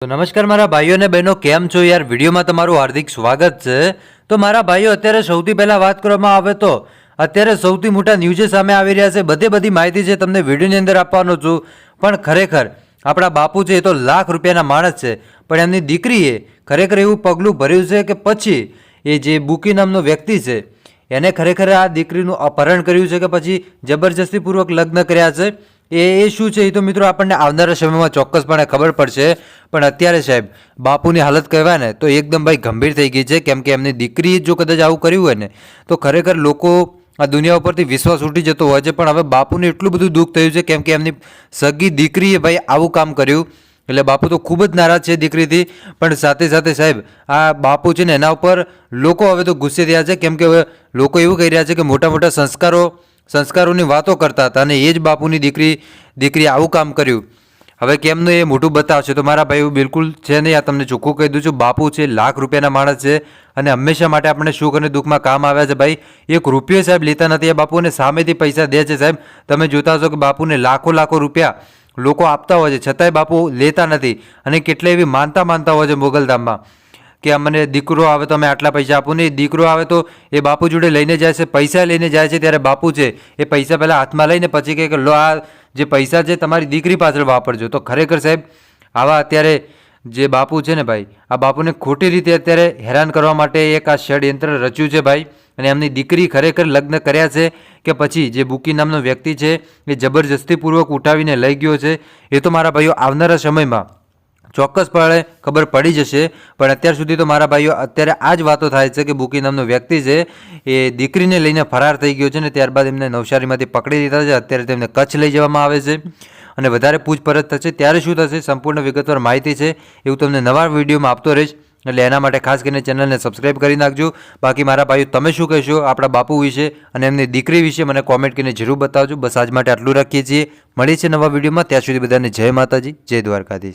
તો નમસ્કાર મારા ભાઈઓ અને બહેનો, કેમ છો યાર? વિડીયોમાં તમારું હાર્દિક સ્વાગત છે। તો મારા ભાઈઓ, અત્યારે સૌથી પહેલાં વાત કરવામાં આવે તો અત્યારે સૌથી મોટા ન્યૂઝ સામે આવી રહ્યા છે। બધી માહિતી છે તમને વિડીયોની અંદર આપવાનો છું। પણ ખરેખર આપણા બાપુ છે એ તો લાખ રૂપિયાના માણસ છે, પણ એમની દીકરીએ ખરેખર એવું પગલું ભર્યું છે કે પછી એ જે બુકી નામનો વ્યક્તિ છે એને ખરેખર આ દીકરીનું અપહરણ કર્યું છે કે પછી જબરજસ્તીપૂર્વક લગ્ન કર્યા છે। એ શું છે એ તો મિત્રો આપણને આવનારા સમયમાં ચોક્કસપણે ખબર પડશે। પણ અત્યારે સાહેબ બાપુની હાલત કહેવાય ને તો એકદમ ભાઈ ગંભીર થઈ ગઈ છે, કેમ કે એમની દીકરીએ જો કદાચ આવું કર્યું હોય ને તો ખરેખર લોકો આ દુનિયા ઉપરથી વિશ્વાસ ઉઠી જતો હોય છે। પણ હવે બાપુને એટલું બધું દુઃખ થયું છે કેમ કે એમની સગી દીકરીએ ભાઈ આવું કામ કર્યું, એટલે બાપુ તો ખૂબ જ નારાજ છે દીકરીથી। પણ સાથે સાથે સાહેબ આ બાપુ છે ને એના ઉપર લોકો હવે તો ગુસ્સે થયા છે, કેમ કે હવે લોકો એવું કહી રહ્યા છે કે મોટા મોટા સંસ્કારોની વાતો કરતા હતા અને એ જ બાપુની દીકરી આવું કામ કર્યું। હવે કેમનું એ મોટું બતાવશે તો મારા ભાઈ બિલકુલ છે નહીં, આ તમને ચોખ્ખું કહી દઉં છું। બાપુ છે લાખ રૂપિયાના માણસ છે અને હંમેશા માટે આપણે સુખ અને દુઃખમાં કામ આવ્યા છે ભાઈ। એક રૂપિયો સાહેબ લેતા નથી આ બાપુને, સામેથી પૈસા દે છે સાહેબ। તમે જોતા હશો કે બાપુને લાખો રૂપિયા લોકો આપતા હોય છે, છતાંય બાપુ લેતા નથી અને કેટલા એવી માનતા હોય છે મોગલધામમાં કે અમને દીકરો આવે તો અમે આટલા પૈસા આપું નહીં, દીકરો આવે તો એ બાપુ જોડે લઈને જાય છે, પૈસા લઈને જાય છે। ત્યારે બાપુ છે એ પૈસા પહેલાં હાથમાં લઈને પછી કહે કે લો આ જે પૈસા છે તમારી દીકરી પાછળ વાપરજો। તો ખરેખર સાહેબ આવા અત્યારે જે બાપુ છે ને ભાઈ, આ બાપુને ખોટી રીતે અત્યારે હેરાન કરવા માટે એક આ ષડયંત્ર રચ્યું છે ભાઈ। અને એમની દીકરી ખરેખર લગ્ન કર્યા છે કે પછી જે બુકી નામનો વ્યક્તિ છે એ જબરજસ્તીપૂર્વક ઉઠાવીને લઈ ગયો છે, એ તો મારા ભાઈઓ આવનારા સમયમાં ચોક્કસપણે ખબર પડી જશે। પણ અત્યાર સુધી તો મારા ભાઈઓ અત્યારે આ જ વાતો થાય છે કે બુકી નામનો વ્યક્તિ છે એ દીકરીને લઈને ફરાર થઈ ગયો છે ને ત્યારબાદ એમને નવસારીમાંથી પકડી લીધા છે। અત્યારે તેમને કચ્છ લઈ જવામાં આવે છે અને વધારે પૂછપરછ થશે ત્યારે શું થશે સંપૂર્ણ વિગતવાર માહિતી છે એવું તમને નવા વિડીયોમાં આપતો રહીશ, એટલે એના માટે ખાસ કરીને ચેનલને સબસ્ક્રાઈબ કરી નાખજો। બાકી મારા ભાઈઓ તમે શું કહેશો આપણા બાપુ વિશે અને એમની દીકરી વિશે મને કોમેન્ટ કરીને જરૂર બતાવજો। બસ આજ માટે આટલું રાખીએ છીએ, મળીએ છીએ નવા વિડીયોમાં, ત્યાં સુધી બધાને જય માતાજી, જય દ્વારકાધીશ।